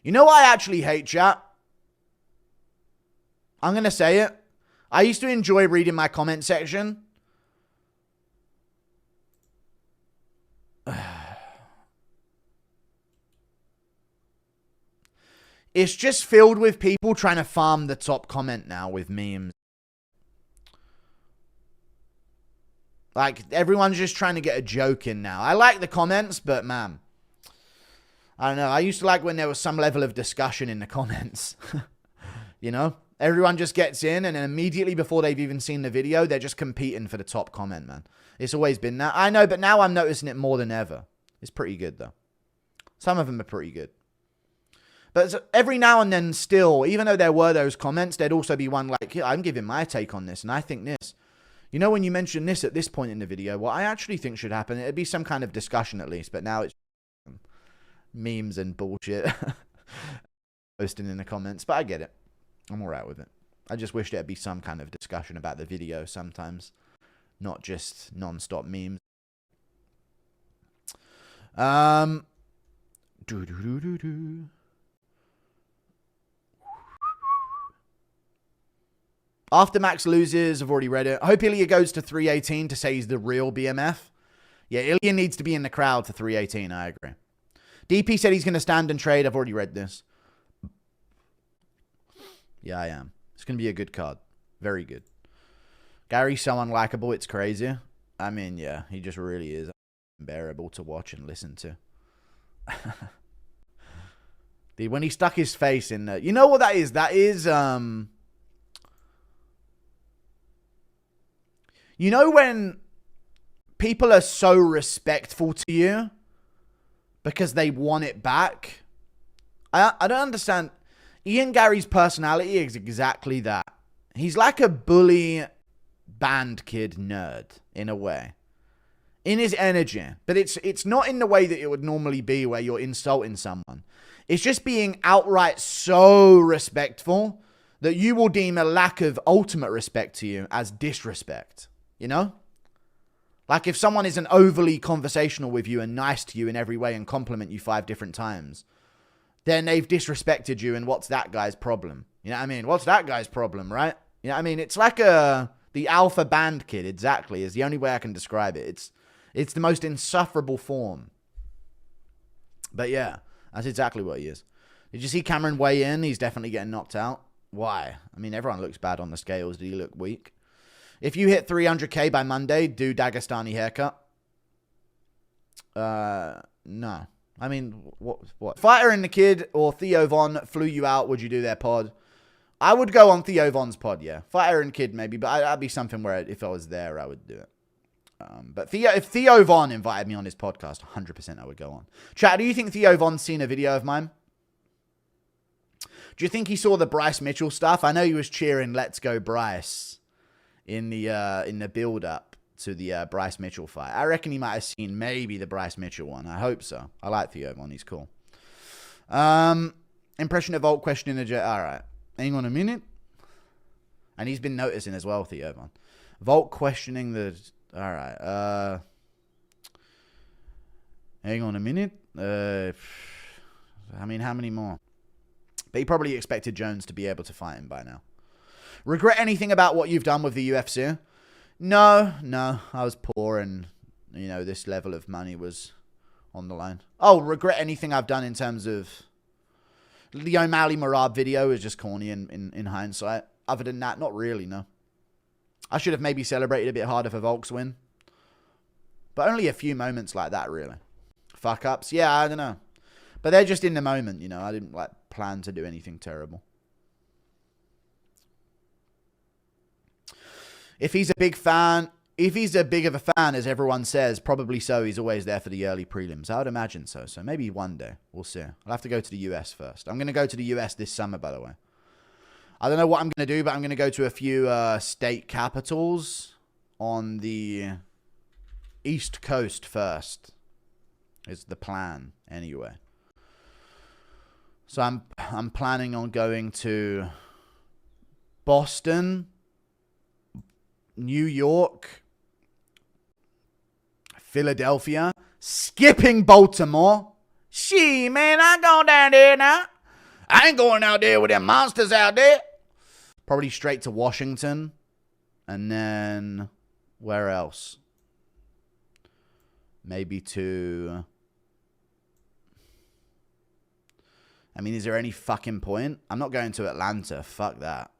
You know what I actually hate, chat? I'm going to say it. I used to enjoy reading my comment section. It's just filled with people trying to farm the top comment now with memes. Like, everyone's just trying to get a joke in now. I like the comments, but man, I don't know. I used to like when there was some level of discussion in the comments. You know? Everyone just gets in, and then immediately before they've even seen the video, they're just competing for the top comment, man. It's always been that. I know, but now I'm noticing it more than ever. It's pretty good, though. Some of them are pretty good. But every now and then still, even though there were those comments, there'd also be one like, yeah, I'm giving my take on this, and I think this. You know, when you mention this at this point in the video, what I actually think should happen, it'd be some kind of discussion at least, but now it's memes and bullshit posting in the comments, but I get it. I'm alright with it. I just wish there'd be some kind of discussion about the video sometimes, not just non-stop memes. After Max loses, I've already read it. I hope Ilya goes to 318 to say he's the real BMF. Yeah, Ilya needs to be in the crowd for 318, I agree. DP said he's going to stand and trade. I've already read this. Yeah, I am. It's going to be a good card. Very good. Garry's so unlikable, it's crazy. I mean, yeah, he just really is unbearable to watch and listen to. Dude, when he stuck his face in the... You know what that is? That is... You know when people are so respectful to you because they want it back? I don't understand. Ian Garry's personality is exactly that. He's like a bully band kid nerd in a way. In his energy. But it's not in the way that it would normally be where you're insulting someone. It's just being outright so respectful that you will deem a lack of ultimate respect to you as disrespect. You know? Like if someone isn't overly conversational with you and nice to you in every way and compliment you 5 different times, then they've disrespected you, and what's that guy's problem? You know what I mean? What's that guy's problem, right? You know what I mean? It's like the alpha band kid, exactly, is the only way I can describe it. It's the most insufferable form. But yeah, that's exactly what he is. Did you see Cameron weigh in? He's definitely getting knocked out. Why? I mean, everyone looks bad on the scales. Did he look weak? If you hit 300k by Monday, do Dagestani haircut. No. I mean, what? Fighter and the Kid or Theo Von flew you out. Would you do their pod? I would go on Theo Von's pod, yeah. Fighter and Kid, maybe. But that'd be something where if I was there, I would do it. But if Theo Von invited me on his podcast, 100% I would go on. Chat, do you think Theo Von's seen a video of mine? Do you think he saw the Bryce Mitchell stuff? I know he was cheering "Let's go Bryce" in the build-up to the Bryce Mitchell fight. I reckon he might have seen maybe the Bryce Mitchell one. I hope so. I like Theo Von. He's cool. Impression of Volt questioning the jet. All right. Hang on a minute. And he's been noticing as well, Theo Von. Volt questioning the... All right. Hang on a minute. I mean, how many more? But he probably expected Jones to be able to fight him by now. Regret anything about what you've done with the UFC? No. I was poor and, you know, this level of money was on the line. Oh, regret anything I've done in terms of... The O'Malley Marab video is just corny in hindsight. Other than that, not really, no. I should have maybe celebrated a bit harder for Volk's win. But only a few moments like that, really. Fuck ups? Yeah, I don't know. But they're just in the moment, you know. I didn't plan to do anything terrible. If he's a big fan, if he's a big of a fan, as everyone says, probably so. He's always there for the early prelims. I would imagine so. So maybe one day. We'll see. I'll have to go to the US first. I'm going to go to the US this summer, by the way. I don't know what I'm going to do, but I'm going to go to a few state capitals on the East Coast first. Is the plan, anyway. So I'm planning on going to Boston, New York, Philadelphia, skipping Baltimore. Man, I go down there now. I ain't going out there with them monsters out there. Probably straight to Washington. And then, where else? Maybe to... I mean, is there any fucking point? I'm not going to Atlanta. Fuck that.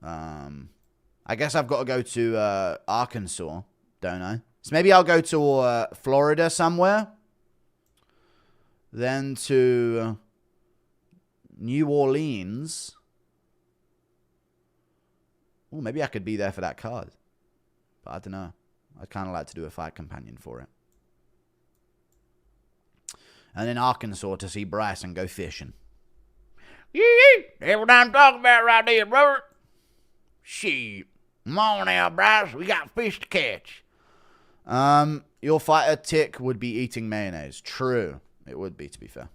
I guess I've got to go to Arkansas, don't I? So maybe I'll go to Florida somewhere. Then to New Orleans. Oh, maybe I could be there for that card. But I don't know. I'd kind of like to do a fight companion for it. And then Arkansas to see Bryce and go fishing. Yee! That's what I'm talking about right there, brother. Shit. Come on now, Bryce. We got fish to catch. Your fighter tick would be eating mayonnaise. True. It would be, to be fair.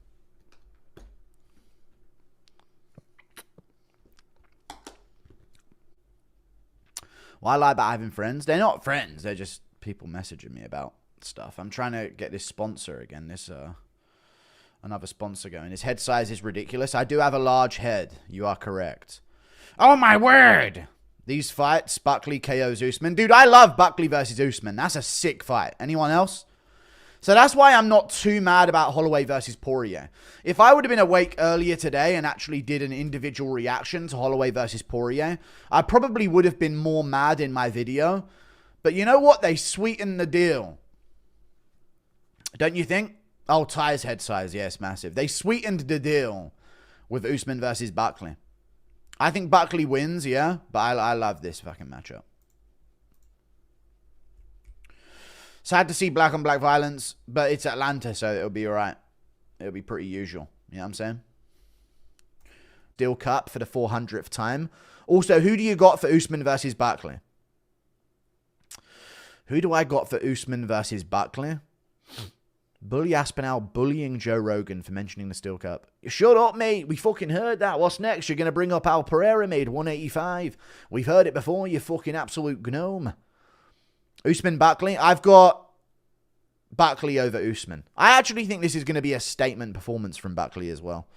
Well, I lie about having friends. They're not friends. They're just people messaging me about stuff. I'm trying to get this sponsor again. This, another sponsor going. His head size is ridiculous. I do have a large head. You are correct. Oh, my word. These fights, Buckley KOs Usman. Dude, I love Buckley versus Usman. That's a sick fight. Anyone else? So that's why I'm not too mad about Holloway versus Poirier. If I would have been awake earlier today and actually did an individual reaction to Holloway versus Poirier, I probably would have been more mad in my video. But you know what? They sweetened the deal. Don't you think? Oh, Ty's head size. Yes, massive. They sweetened the deal with Usman versus Buckley. I think Buckley wins, yeah. But I love this fucking matchup. Sad to see black on black violence, but it's Atlanta, so it'll be alright. It'll be pretty usual. You know what I'm saying? Deal Cup for the 400th time. Also, who do you got for Usman versus Buckley? Who do I got for Usman versus Buckley? Bully Aspinall bullying Joe Rogan for mentioning the Steel Cup. Shut up, mate. We fucking heard that. What's next? You're going to bring up Al Pereira made 185. We've heard it before, you fucking absolute gnome. Usman Buckley. I've got Buckley over Usman. I actually think this is going to be a statement performance from Buckley as well.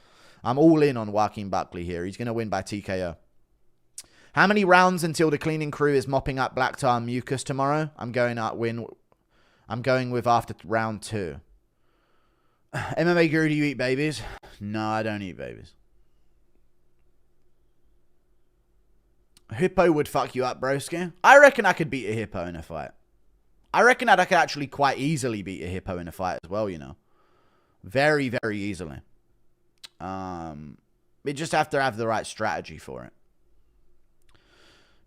I'm all in on Joaquin Buckley here. He's going to win by TKO. How many rounds until the cleaning crew is mopping up black tar mucus tomorrow? I'm going with after round 2. MMA Guru, do you eat babies? No, I don't eat babies. Hippo would fuck you up, broski. I reckon I could beat a Hippo in a fight. I reckon I could actually quite easily beat a Hippo in a fight as well, you know. Very, very easily. You just have to have the right strategy for it.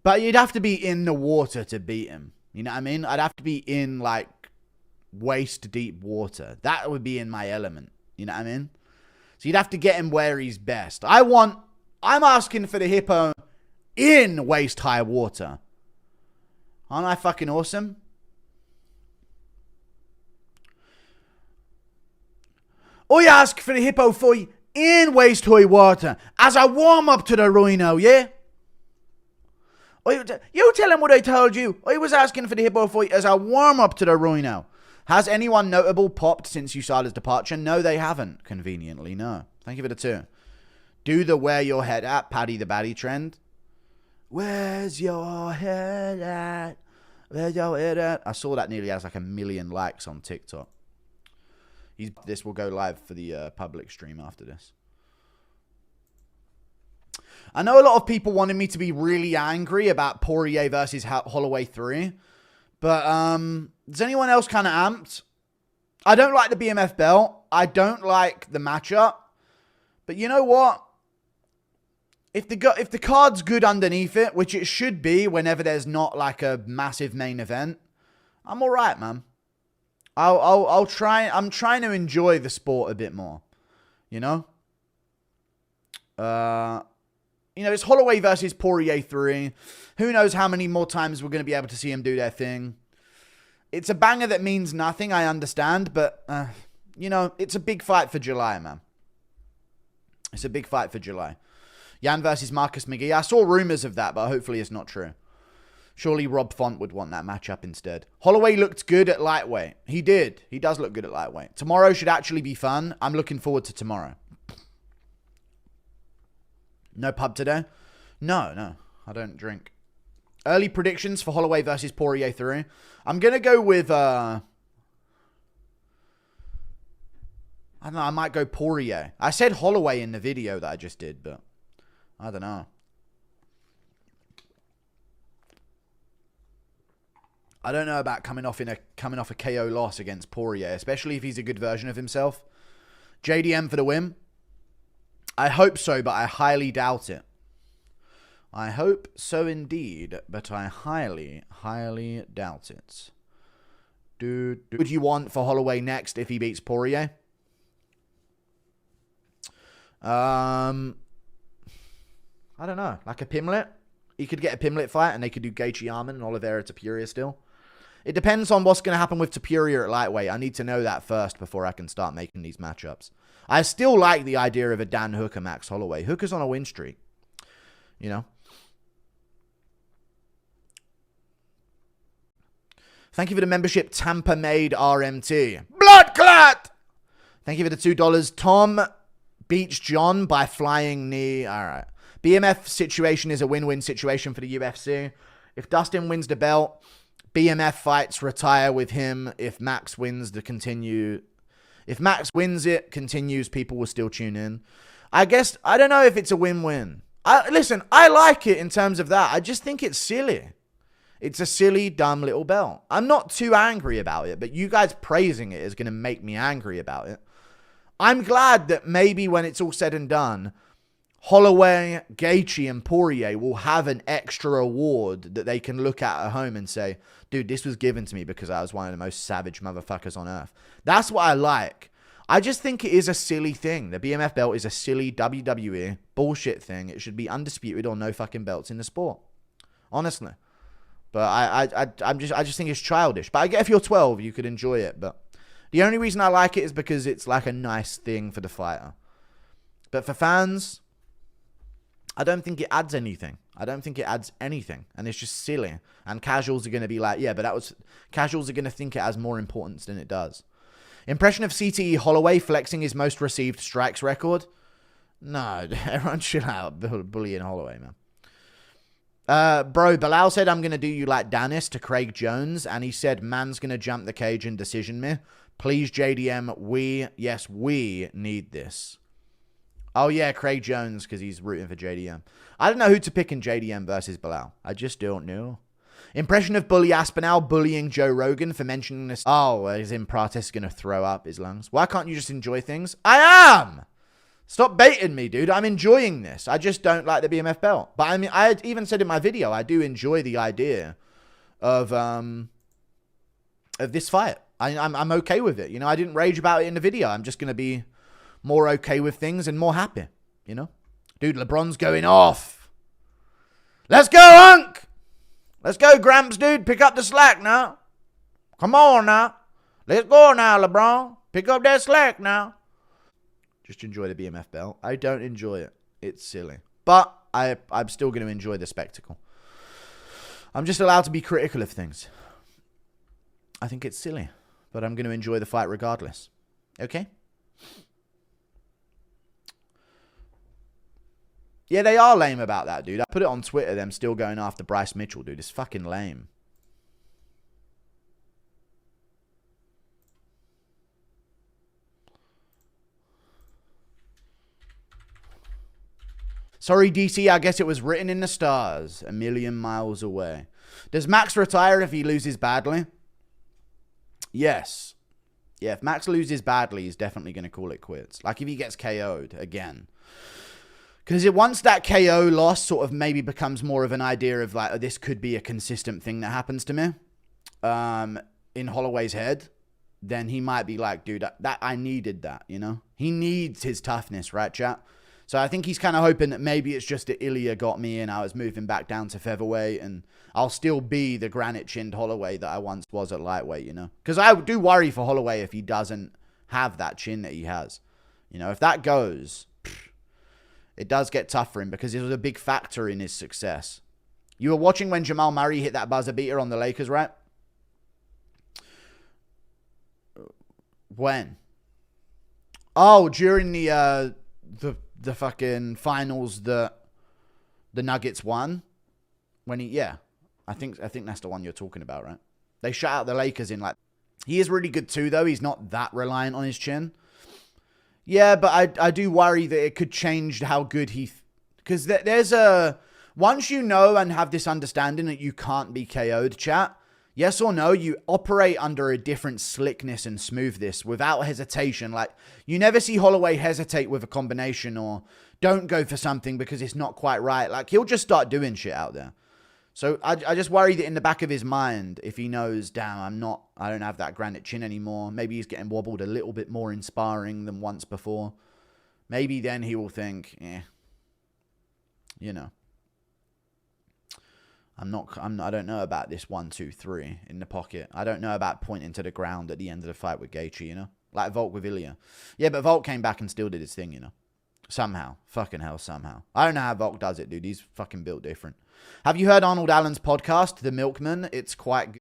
But you'd have to be in the water to beat him. You know what I mean? I'd have to be in, like, waist deep water. That would be in my element. You know what I mean? So you'd have to get him where he's best. I'm asking for the Hippo in waist high water. Aren't I fucking awesome? I ask for the Hippo fight in waist high water as a warm up to the rhino, yeah? You tell him what I told you. I was asking for the Hippo fight as a warm up to the rhino. Has anyone notable popped since USADA's departure? No, they haven't. Conveniently, no. Thank you for the 2. Do the where your head at, Paddy the Baddy trend. Where's your head at? Where's your head at? I saw that nearly has like 1 million likes on TikTok. This will go live for the public stream after this. I know a lot of people wanted me to be really angry about Poirier versus Holloway 3. But is anyone else kind of amped? I don't like the BMF belt. I don't like the matchup. But you know what? If the card's good underneath it, which it should be whenever there's not like a massive main event, I'm all right, man. I'll try. I'm trying to enjoy the sport a bit more. You know? It's Holloway versus Poirier 3. Who knows how many more times we're going to be able to see him do their thing. It's a banger that means nothing, I understand. But, it's a big fight for July, man. It's a big fight for July. Jan versus Marcus McGee. I saw rumors of that, but hopefully it's not true. Surely Rob Font would want that matchup instead. Holloway looked good at lightweight. He did. He does look good at lightweight. Tomorrow should actually be fun. I'm looking forward to tomorrow. No pub today? No. I don't drink. Early predictions for Holloway versus Poirier 3. I'm going to go with... I don't know. I might go Poirier. I said Holloway in the video that I just did, but I don't know. I don't know about coming off a KO loss against Poirier, especially if he's a good version of himself. JDM for the win. I hope so, but I highly doubt it. I hope so indeed, but I highly, highly doubt it. Dude, what would you want for Holloway next if he beats Poirier? I don't know. Like a Pimlet? He could get a Pimlet fight and they could do Gaethje Arman and Oliveira Topuria still. It depends on what's going to happen with Topuria at lightweight. I need to know that first before I can start making these matchups. I still like the idea of a Dan Hooker Max Holloway. Hooker's on a win streak. You know? Thank you for the membership, Tampa Made RMT. Blood clot! Thank you for the $2. Tom beats John by flying knee. All right. BMF situation is a win-win situation for the UFC. If Dustin wins the belt, BMF fights retire with him. If Max wins If Max wins it, continues, people will still tune in. I guess, I don't know if it's a win-win. Listen, I like it in terms of that. I just think it's silly. It's a silly, dumb little belt. I'm not too angry about it, but you guys praising it is going to make me angry about it. I'm glad that maybe when it's all said and done, Holloway, Gaethje, and Poirier will have an extra award that they can look at home and say, dude, this was given to me because I was one of the most savage motherfuckers on earth. That's what I like. I just think it is a silly thing. The BMF belt is a silly WWE bullshit thing. It should be undisputed or no fucking belts in the sport. Honestly. But I just think it's childish. But I get if you're 12, you could enjoy it. But the only reason I like it is because it's like a nice thing for the fighter. But for fans, I don't think it adds anything. I don't think it adds anything. And it's just silly. And casuals are going to be like, yeah, but casuals are going to think it has more importance than it does. Impression of CTE Holloway flexing his most received strikes record? No, everyone chill out. Bullying Holloway, man. Bro, Bilal said I'm going to do you like Dennis to Craig Jones. And he said, man's going to jump the cage and decision me. Please, JDM, we need this. Oh, yeah, Craig Jones, because he's rooting for JDM. I don't know who to pick in JDM versus Bilal. I just don't know. Impression of Bully Aspinall bullying Joe Rogan for mentioning this. Oh, is in protest going to throw up his lungs? Why can't you just enjoy things? I am! Stop baiting me, dude. I'm enjoying this. I just don't like the BMF belt. But I mean, I even said in my video, I do enjoy the idea of this fight. I'm okay with it. You know, I didn't rage about it in the video. I'm just going to be more okay with things and more happy, you know? Dude, LeBron's going off. Let's go, Hunk! Let's go, Gramps, dude. Pick up the slack now. Come on now. Let's go now, LeBron. Pick up that slack now. Just enjoy the BMF belt. I don't enjoy it. It's silly. But I'm still going to enjoy the spectacle. I'm just allowed to be critical of things. I think it's silly. But I'm going to enjoy the fight regardless. Okay? Yeah, they are lame about that, dude. I put it on Twitter, them still going after Bryce Mitchell, dude. It's fucking lame. Sorry, DC, I guess it was written in the stars. A million miles away. Does Max retire if he loses badly? Yes. Yeah, if Max loses badly, he's definitely going to call it quits. Like if he gets KO'd again. Because once that KO loss sort of maybe becomes more of an idea of like, oh, this could be a consistent thing that happens to me in Holloway's head, then he might be like, dude, that I needed that, you know? He needs his toughness, right, chat? So I think he's kind of hoping that maybe it's just that Ilya got me and I was moving back down to featherweight and I'll still be the granite-chinned Holloway that I once was at lightweight, you know? Because I do worry for Holloway if he doesn't have that chin that he has. You know, if that goes... It does get tough for him because it was a big factor in his success. You were watching when Jamal Murray hit that buzzer beater on the Lakers, right? When? Oh, during the fucking finals that The Nuggets won. I think that's the one you're talking about, right? They shut out the Lakers in like... He is really good too, though. He's not that reliant on his chin. Yeah, but I do worry that it could change how good he... Because there's a... Once you know and have this understanding that you can't be KO'd, chat, yes or no, you operate under a different slickness and smoothness without hesitation. Like, you never see Holloway hesitate with a combination or don't go for something because it's not quite right. Like, he'll just start doing shit out there. So I just worry that in the back of his mind, if he knows, damn, I don't have that granite chin anymore. Maybe he's getting wobbled a little bit more in sparring than once before. Maybe then he will think, you know, I don't know about this 1, 2, 3 in the pocket. I don't know about pointing to the ground at the end of the fight with Gaethje, you know, like Volk with Ilya. Yeah, but Volk came back and still did his thing, you know, somehow, fucking hell, somehow. I don't know how Volk does it, dude. He's fucking built different. Have you heard Arnold Allen's podcast, The Milkman? It's quite good.